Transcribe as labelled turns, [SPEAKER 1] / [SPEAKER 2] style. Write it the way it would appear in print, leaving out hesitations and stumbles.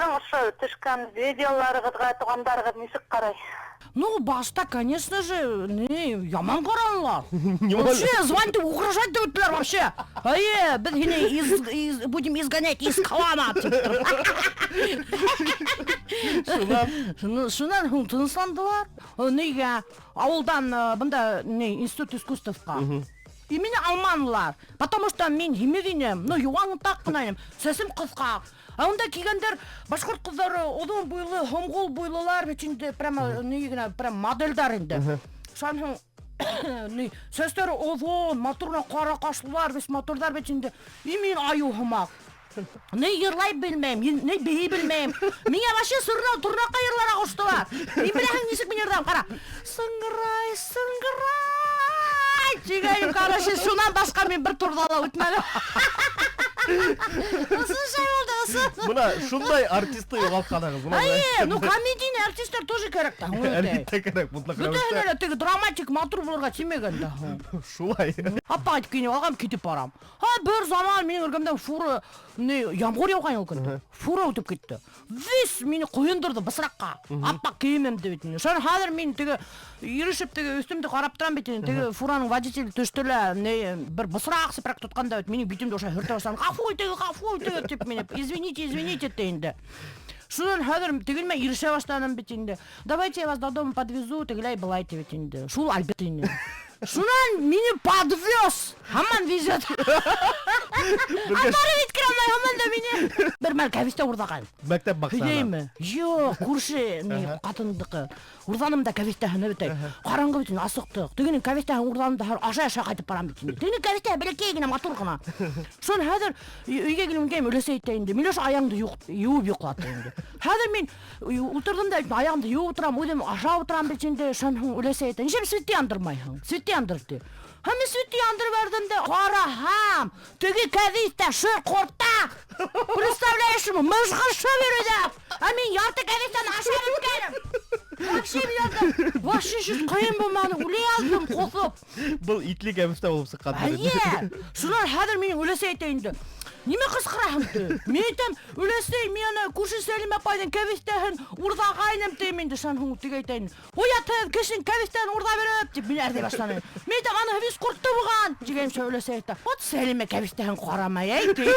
[SPEAKER 1] Силердің ұшы түшкен видеоларығызға туғандарығыз несік қарай?
[SPEAKER 2] Ну, башта, конечно же, яман қаранлар. Вообще, звонить, угрожать деутлер вообще. Біз будем изгонять из клана. Шунан тынысландылар. Неге ауылдан бұнда институт искусствовқа. И меня алманылар. Потому что мен емегенем, юаңын таққынайым, сәсім қысқақ. А онда кигендер башқұрт қыздары ұзын бойлы, хомғол бойлылар бетінде прямо модельдар енді. Шанхың сөстері ұзын, моторына қара қашылар, весь мотордар бетінде. И мен аю хымақ. Не ерлай білмейм, не бей білмейм. Меня вообще сұрнау тұрнаққа ерлар ағыштылар. И біләхің несік мен ердам, қара. Сыңғырай, сыңғырай. Жегайым, қарашы, шунан басқа мен бір тұрдала өтмәді.
[SPEAKER 3] Мына шундай артисты алқаныңыз.
[SPEAKER 2] Ну комедийный артисттер тоже керек та.
[SPEAKER 3] Әлбетте керек, мұтлақ рәвіште.
[SPEAKER 2] Теге драматик матур боларға тимеген да.
[SPEAKER 3] Шулай.
[SPEAKER 2] Апа айтып кейіне алғам кетіп барам. Бір заман менің ұргамдан фура ямғыр яуған елкін. Фура өтіп кетті. Вес мені қойындырды бысыраққа. Апа кеймем деп етіне. Шан хадыр мен теге ерішіп теге өстімді қарап тұрам бетіне. Теге фураның водителі төштілі бір бысырақ сыпырақ тұтқанда өт. Менің бетімді оша хүрті баштан. Ғафу өйтегі деп мені. Извините енді. Шудан хадыр тегілмен еріше баштаным бетінде. Давайте я вас до дома подвезу, тегілай былайте бетінде. Шул альбет енді. Шунан мені подвез. Хаман везет. Амары виткірамай, хаман да мені. Бір мәл кәвесте ұрдаған.
[SPEAKER 3] Мәктеп бақсана.
[SPEAKER 2] Білеймі? Жоқ, көрші қатындықы. Ұрданымда кәвесте ханы бітей. Қараңғы бетін асықтық. Тегінің кәвесте ұрданымда аша-аша қайтып барам бетінде. Тегінің кәвесте білекейгіне матурғына. Сон хәдір үйге келім кейм өлесе еттейінде. Мен өш аяңды юып юқлаты енді. Хәдір мен ұтырдым да аяғымды юып отырам, өдем аша отырам бетінде. Сон өлесе еттейін. Жем светті андырмайын. Светті андырды. Хәмі светті андыр бердімді. Қарахам. Теге кәвесте шыр қорта. Представляешь ему, мыжғыр шөбереді. Мен ярты кәвестен ашар өткенім. Вообще мен вообще жүз қайын болманы, өлей алдым қосып.
[SPEAKER 3] Бұл итлі кәвесте болып сыққан.
[SPEAKER 2] Шынар хәдір менің өлесе айтайынды. Неме қысқырағымды? Мен айтам, өлесей, мені көрші Сәлім апайдың кәвестен ұрдағайным деймінді шан ғыңғытыг айтайын. Оятып, кешін кәвестен ұрда беріп, деп мен әрдей баштаны. Мен айтам, аны виз құртты бұған. Жегеймші өлесе айтты. От Сәліме кәвестен қарамай әйті.